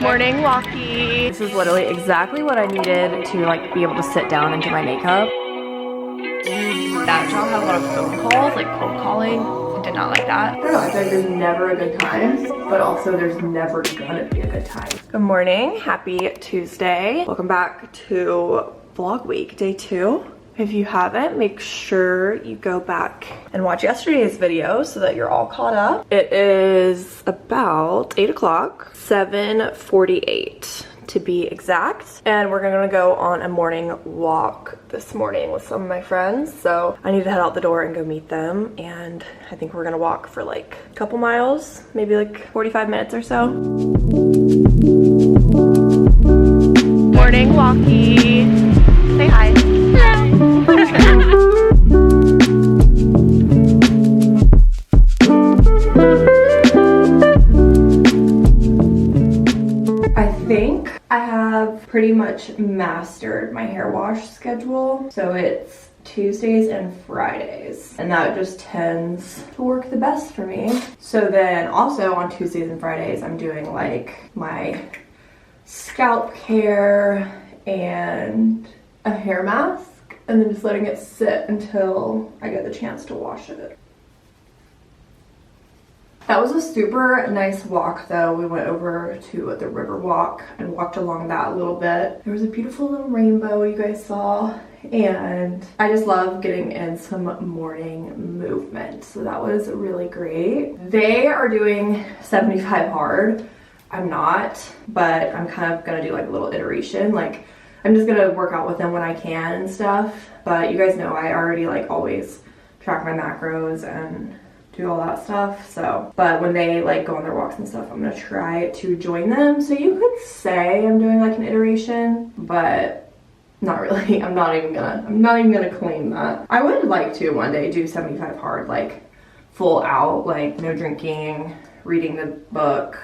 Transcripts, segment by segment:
Morning walkie. This is literally exactly what I needed to like be able to sit down and do my makeup. That job had a lot of phone calls, like cold calling. I did not like that. I don't know, I feel like there's never a good time, but also there's never gonna be a good time. Good morning, happy Tuesday. Welcome back to vlog week, day 2. If you haven't, make sure you go back and watch yesterday's video so that you're all caught up. It is about 8 o'clock, 7:48 to be exact. And we're gonna go on a morning walk this morning with some of my friends. So I need to head out the door and go meet them. And I think we're gonna walk for like a couple miles, maybe like 45 minutes or so. Morning walkie. Say hi. I think I have pretty much mastered my hair wash schedule. So it's Tuesdays and Fridays, and that just tends to work the best for me. So then also on Tuesdays and Fridays, I'm doing like my scalp care and a hair mask, and then just letting it sit until I get the chance to wash it. That was a super nice walk though. We went over to the river walk and walked along that a little bit. There was a beautiful little rainbow you guys saw, and I just love getting in some morning movement. So that was really great. They are doing 75 hard. I'm not, but I'm kind of gonna do like a little iteration. Like I'm just gonna work out with them when I can and stuff. But you guys know I already like always track my macros and do all that stuff. So, but when they like go on their walks and stuff, I'm gonna try to join them. So you could say I'm doing like an iteration, but not really. I'm not even gonna claim that. I would like to one day do 75 hard, like full out, like no drinking, reading the book,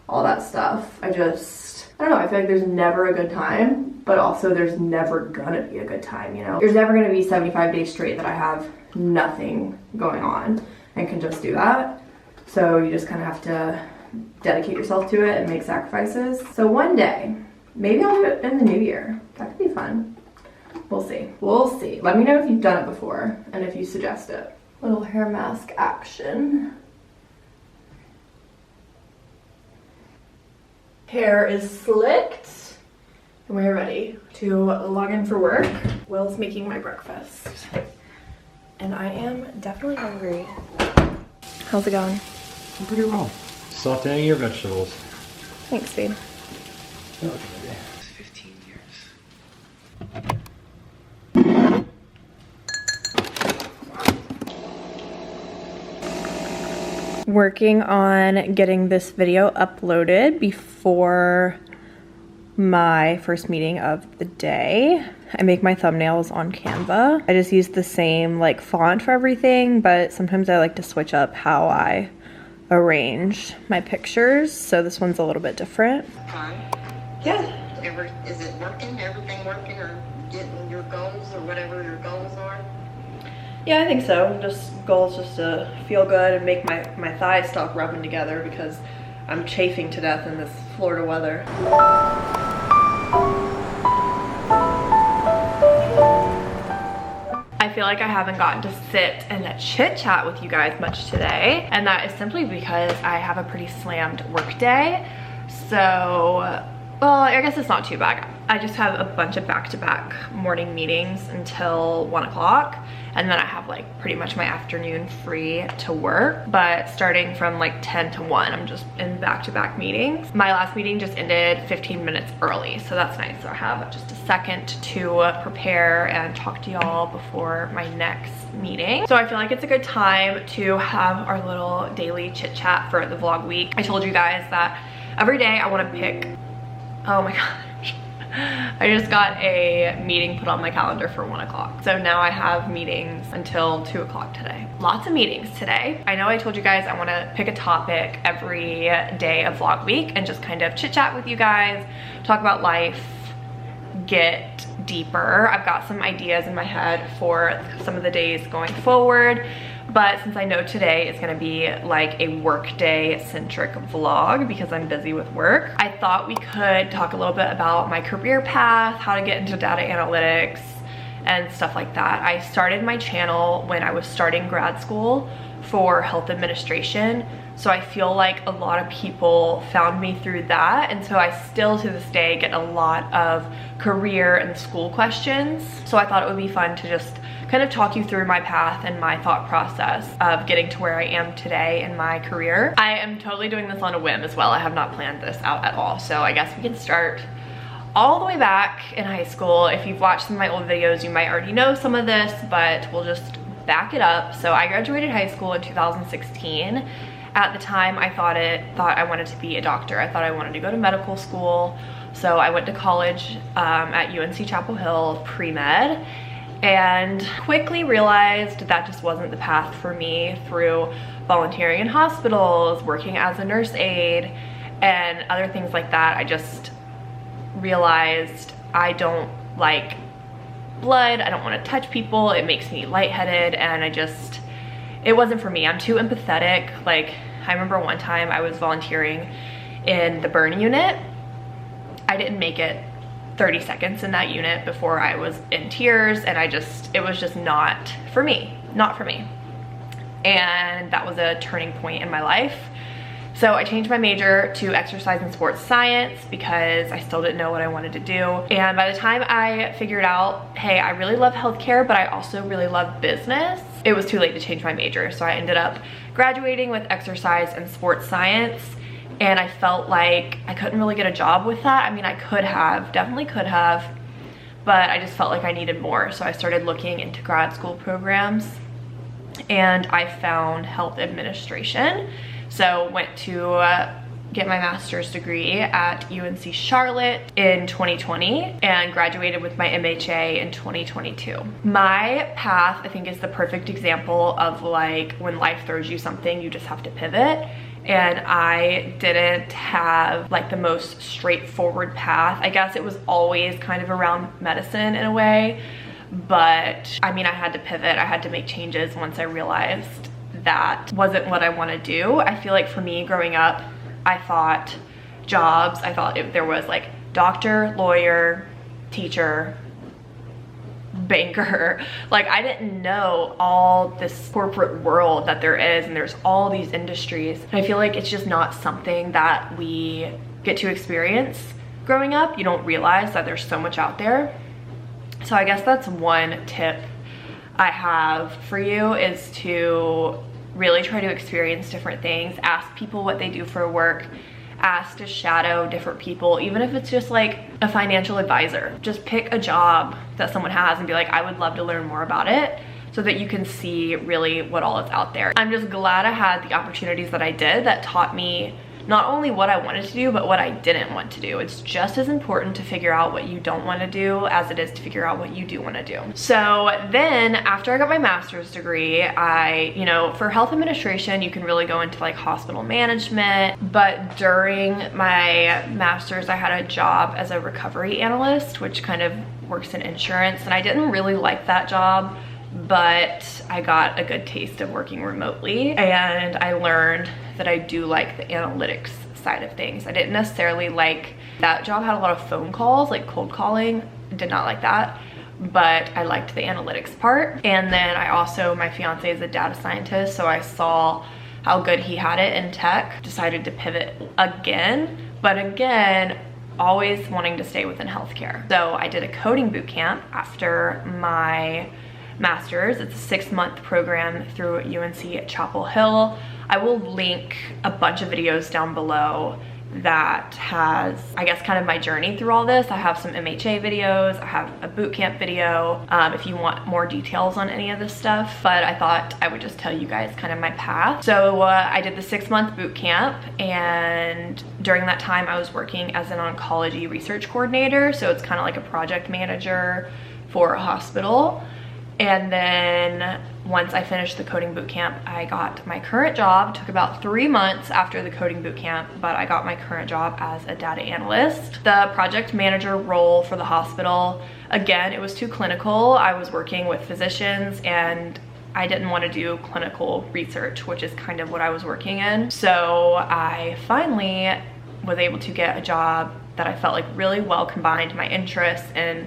all that stuff. I don't know, I feel like there's never a good time, but also there's never gonna be a good time, you know? There's never gonna be 75 days straight that I have nothing going on and can just do that. So you just kind of have to dedicate yourself to it and make sacrifices. So one day, maybe I'll do it in the new year. That could be fun. We'll see. We'll see. Let me know if you've done it before and if you suggest it. Little hair mask action. Hair is slicked, and we're ready to log in for work. Will's making my breakfast, and I am definitely hungry. How's it going? Pretty well. Sauteing your vegetables. Thanks, babe. Oh, okay. 15 years. Working on getting this video uploaded before my first meeting of the day. I make my thumbnails on Canva. I just use the same like font for everything, but sometimes I like to switch up how I arrange my pictures. So this one's a little bit different. Yeah. Is it working? Everything working, or getting your goals or whatever your goals are? Yeah, I think so. Goals just to feel good and make my thighs stop rubbing together because I'm chafing to death in this Florida weather. I feel like I haven't gotten to sit and chit chat with you guys much today, and that is simply because I have a pretty slammed work day. So, well, I guess it's not too bad. I just have a bunch of back-to-back morning meetings until 1 o'clock, and then I have like pretty much my afternoon free to work. But starting from like 10 to 1, I'm just in back-to-back meetings. My last meeting just ended 15 minutes early, so that's nice. So I have just a second to prepare and talk to y'all before my next meeting. So I feel like it's a good time to have our little daily chit chat for the vlog week. I told you guys that every day I want to pick, oh my gosh, I just got a meeting put on my calendar for 1 o'clock. So now I have meetings until 2 o'clock today. Lots of meetings today. I know I told you guys I want to pick a topic every day of vlog week and just kind of chit chat with you guys, talk about life, get deeper. I've got some ideas in my head for some of the days going forward, But since I know today is gonna be like a workday centric vlog because I'm busy with work, I thought we could talk a little bit about my career path, how to get into data analytics, and stuff like that. I started my channel when I was starting grad school for health administration. So I feel like a lot of people found me through that. And so I still to this day get a lot of career and school questions. So I thought it would be fun to just kind of talk you through my path and my thought process of getting to where I am today in my career. I am totally doing this on a whim as well. I have not planned this out at all. So I guess we can start all the way back in high school. If you've watched some of my old videos, you might already know some of this, but we'll just back it up. So I graduated high school in 2016. At the time, I thought I wanted to be a doctor. I thought I wanted to go to medical school. So I went to college at UNC Chapel Hill, pre-med, and quickly realized that just wasn't the path for me. Through volunteering in hospitals, working as a nurse aide, and other things like that, I just realized I don't like blood. I don't want to touch people. It makes me lightheaded, and it wasn't for me. I'm too empathetic. Like, I remember one time I was volunteering in the burn unit. I didn't make it 30 seconds in that unit before I was in tears, and it was just not for me, And that was a turning point in my life. So I changed my major to exercise and sports science because I still didn't know what I wanted to do. And by the time I figured out, hey, I really love healthcare, but I also really love business, it was too late to change my major. So I ended up graduating with exercise and sports science. And I felt like I couldn't really get a job with that. I mean, I could have, definitely could have, but I just felt like I needed more. So I started looking into grad school programs, and I found health administration. So went to get my master's degree at UNC Charlotte in 2020 and graduated with my MHA in 2022. My path, I think, is the perfect example of like when life throws you something, you just have to pivot. And I didn't have like the most straightforward path. I guess it was always kind of around medicine in a way, but I mean, I had to pivot. I had to make changes once I realized that wasn't what I want to do. I feel like for me growing up, I thought there was like doctor, lawyer, teacher, banker. Like, I didn't know all this corporate world that there is, and there's all these industries. And I feel like it's just not something that we get to experience growing up. You don't realize that there's so much out there. So I guess that's one tip I have for you, is to really try to experience different things. Ask people what they do for work. Ask to shadow different people, even if it's just like a financial advisor. Just pick a job that someone has and be like, I would love to learn more about it, so that you can see really what all is out there. I'm just glad I had the opportunities that I did that taught me not only what I wanted to do, but what I didn't want to do. It's just as important to figure out what you don't want to do as it is to figure out what you do want to do. So then after I got my master's degree, for health administration, you can really go into like hospital management. But during my master's, I had a job as a recovery analyst, which kind of works in insurance. And I didn't really like that job, but I got a good taste of working remotely, and I learned that I do like the analytics side of things. I didn't necessarily like that job. Had a lot of phone calls, like cold calling. Did not like that, but I liked the analytics part. And then my fiance is a data scientist, so I saw how good he had it in tech. Decided to pivot again, but again, always wanting to stay within healthcare. So I did a coding boot camp after my master's. It's a 6-month program through UNC at Chapel Hill. I will link a bunch of videos down below that has, I guess, kind of my journey through all this. I have some MHA videos, I have a bootcamp video, if you want more details on any of this stuff, but I thought I would just tell you guys kind of my path. So I did the 6-month bootcamp, and during that time I was working as an oncology research coordinator, so it's kind of like a project manager for a hospital. And then once I finished the coding bootcamp, I got my current job. It took about 3 months after the coding bootcamp, but I got my current job as a data analyst. The project manager role for the hospital, again, it was too clinical. I was working with physicians, and I didn't want to do clinical research, which is kind of what I was working in. So I finally was able to get a job that I felt like really well combined my interests in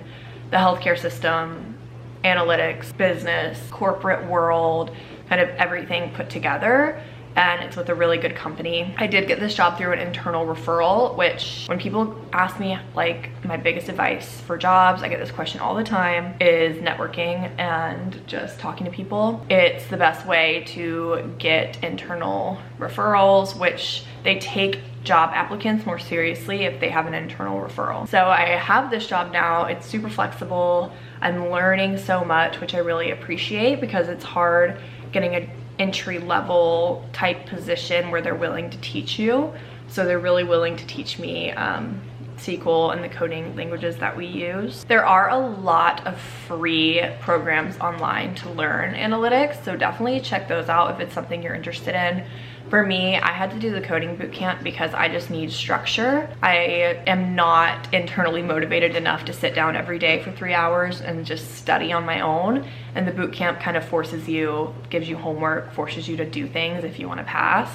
the healthcare system, analytics, business, corporate world, kind of everything put together. And it's with a really good company. I did get this job through an internal referral, which when people ask me like my biggest advice for jobs, I get this question all the time, is networking and just talking to people. It's the best way to get internal referrals, which they take job applicants more seriously if they have an internal referral. So I have this job now. It's super flexible. I'm learning so much, which I really appreciate, because it's hard getting an entry-level type position where they're willing to teach you. So they're really willing to teach me SQL and the coding languages that we use. There are a lot of free programs online to learn analytics, so definitely check those out if it's something you're interested in. For me, I had to do the coding bootcamp because I just need structure. I am not internally motivated enough to sit down every day for 3 hours and just study on my own. And the bootcamp kind of forces you, gives you homework, forces you to do things if you want to pass.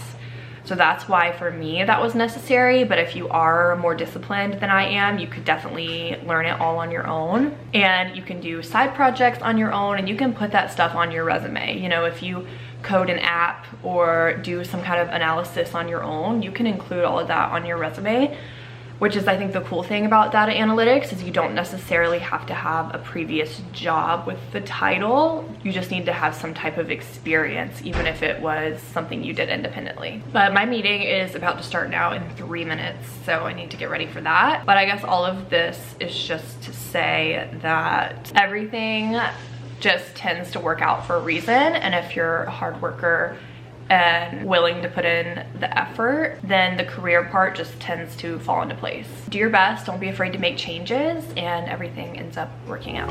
So that's why for me that was necessary. But if you are more disciplined than I am, you could definitely learn it all on your own. And you can do side projects on your own, and you can put that stuff on your resume. You know, if you code an app or do some kind of analysis on your own, you can include all of that on your resume, which is, I think, the cool thing about data analytics is you don't necessarily have to have a previous job with the title. You just need to have some type of experience, even if it was something you did independently. But my meeting is about to start now in 3 minutes, so I need to get ready for that. But I guess all of this is just to say that everything just tends to work out for a reason, and if you're a hard worker and willing to put in the effort, then the career part just tends to fall into place. Do your best, don't be afraid to make changes, and everything ends up working out.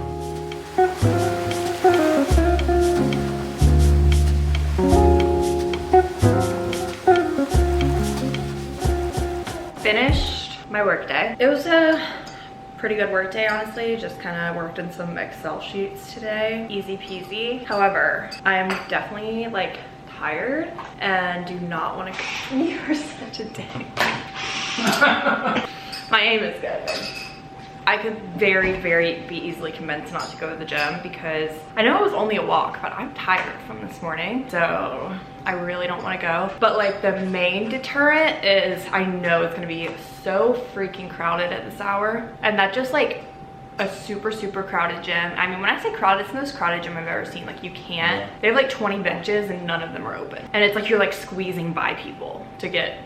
Finished my workday. It was a pretty good workday, honestly. Just kind of worked in some Excel sheets today. Easy peasy. However, I'm definitely like tired and do not want to continue for such a day. My aim is good. I could very be easily convinced not to go to the gym because I know it was only a walk, but I'm tired from this morning, so I really don't want to go. But like the main deterrent is I know it's gonna be so freaking crowded at this hour, and that just like a super crowded gym. I mean, when I say crowded, it's the most crowded gym I've ever seen. Like, you can't, they have like 20 benches and none of them are open, and it's like you're like squeezing by people to get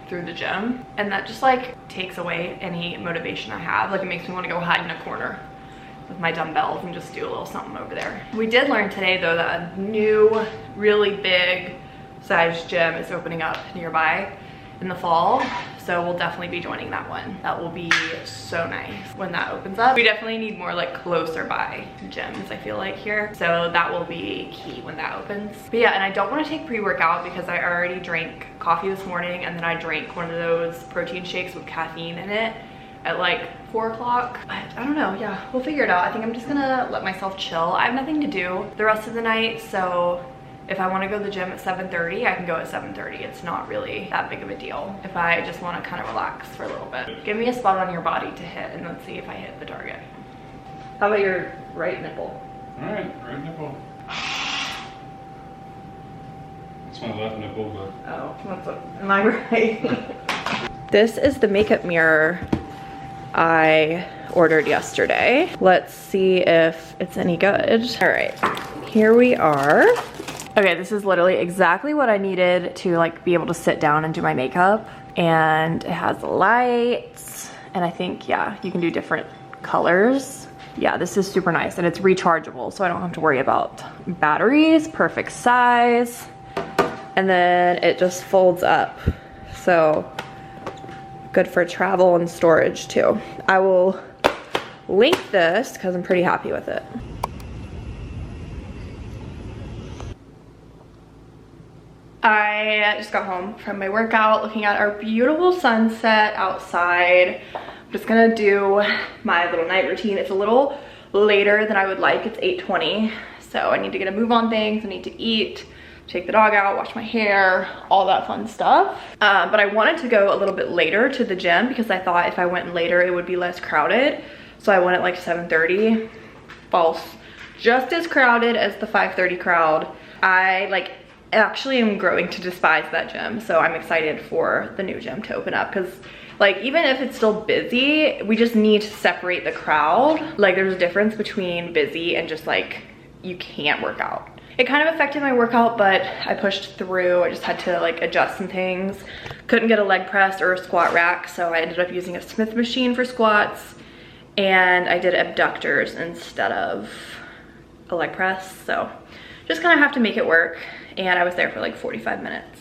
through the gym, and that just like takes away any motivation I have. Like, it makes me want to go hide in a corner with my dumbbells and just do a little something over there. We did learn today though that a new really big sized gym is opening up nearby in the fall, so we'll definitely be joining that one. That will be so nice when that opens up. We definitely need more like closer by gyms, I feel like, here, so that will be key when that opens. But yeah, and I don't want to take pre-workout because I already drank coffee this morning, and then I drank one of those protein shakes with caffeine in it at like 4 o'clock. But I don't know, yeah, we'll figure it out. I think I'm just gonna let myself chill. I have nothing to do the rest of the night, so if I want to go to the gym at 7:30, I can go at 7:30. It's not really that big of a deal if I just want to kind of relax for a little bit. Give me a spot on your body to hit, and let's see if I hit the target. How about your right nipple? All right, right nipple. It's my left nipple, but... Oh, what's up? Am I right? This is the makeup mirror I ordered yesterday. Let's see if it's any good. All right, here we are. Okay, this is literally exactly what I needed to like be able to sit down and do my makeup. And it has lights, and I think, yeah, you can do different colors. Yeah, this is super nice, and it's rechargeable, so I don't have to worry about batteries. Perfect size. And then it just folds up. So good for travel and storage too. I will link this because I'm pretty happy with it. I just got home from my workout, looking at our beautiful sunset outside. I'm just gonna do my little night routine. It's a little later than I would like. It's 8:20, so So I need to get a move on things, I need to eat, take the dog out, wash my hair, all that fun stuff. But I wanted to go a little bit later to the gym because I thought if I went later, it would be less crowded. So I went at like 7:30. False. Just as crowded as the 5:30 crowd. I like actually am growing to despise that gym. So I'm excited for the new gym to open up because like even if it's still busy, we just need to separate the crowd. Like there's a difference between busy and just like you can't work out. It kind of affected my workout, but I pushed through. I just had to like adjust some things. Couldn't get a leg press or a squat rack, so I ended up using a Smith machine for squats, and I did abductors instead of a leg press. So just kind of have to make it work, and I was there for like 45 minutes.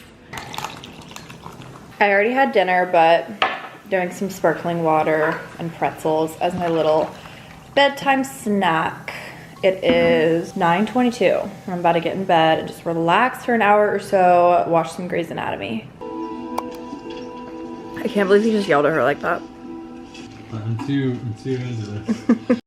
I already had dinner, but doing some sparkling water and pretzels as my little bedtime snack. It is 9:22. I'm about to get in bed and just relax for an hour or so, watch some Grey's Anatomy. I can't believe he just yelled at her like that. I'm too into this.